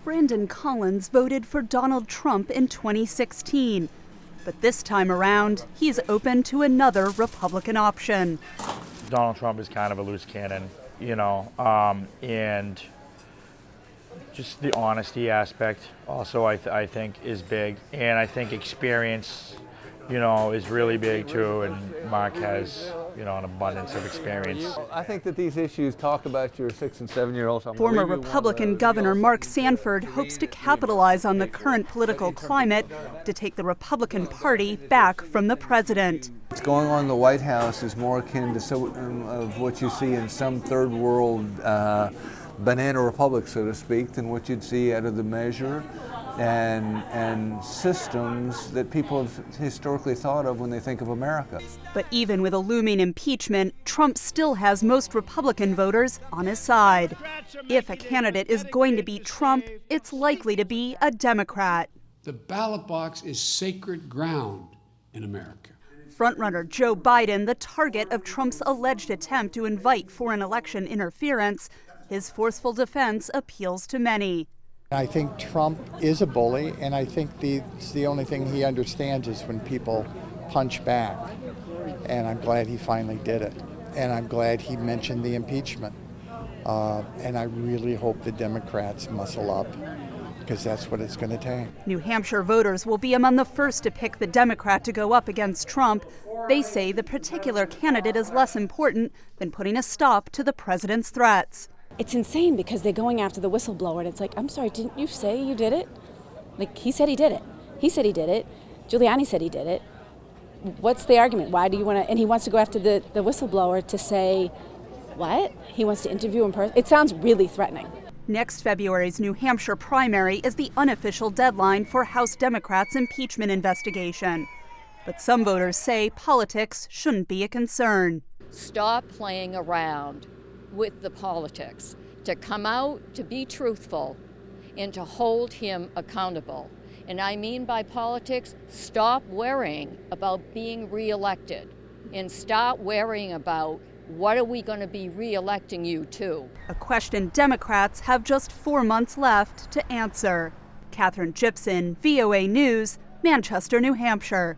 Brandon Collins voted for Donald Trump in 2016. But this time around, he's open to another Republican option. Donald Trump is kind of a loose cannon, and just the honesty aspect also I think is big. And I think experience, is really big too. And Mark has, an abundance of experience. I think that these issues talk about your 6- and 7-year-olds. Former Republican Governor Mark Sanford hopes to capitalize on the current political climate to take the Republican Party back from the president. What's going on in the White House is more akin to of what you see in some third world banana republic, so to speak, than what you'd see out of the measure and systems that people have historically thought of when they think of America. But even with a looming impeachment, Trump still has most Republican voters on his side. If a candidate is going to beat Trump, it's likely to be a Democrat. The ballot box is sacred ground in America. Frontrunner Joe Biden, the target of Trump's alleged attempt to invite foreign election interference, his forceful defense appeals to many. I think Trump is a bully, and I think the only thing he understands is when people punch back. And I'm glad he finally did it. And I'm glad he mentioned the impeachment. And I really hope the Democrats muscle up, because that's what it's going to take. New Hampshire voters will be among the first to pick the Democrat to go up against Trump. They say the particular candidate is less important than putting a stop to the president's threats. It's insane because they're going after the whistleblower, and it's like, I'm sorry, didn't you say you did it? Like, he said he did it. He said he did it. Giuliani said he did it. What's the argument? Why do you want to? And he wants to go after the whistleblower to say, what? He wants to interview in person? It sounds really threatening. Next February's New Hampshire primary is the unofficial deadline for House Democrats' impeachment investigation. But some voters say politics shouldn't be a concern. Stop playing around with the politics, to come out, to be truthful, and to hold him accountable. And I mean by politics, stop worrying about being reelected and stop worrying about what are we going to be reelecting you to. A question Democrats have just 4 months left to answer. Katherine Gypson, VOA News, Manchester, New Hampshire.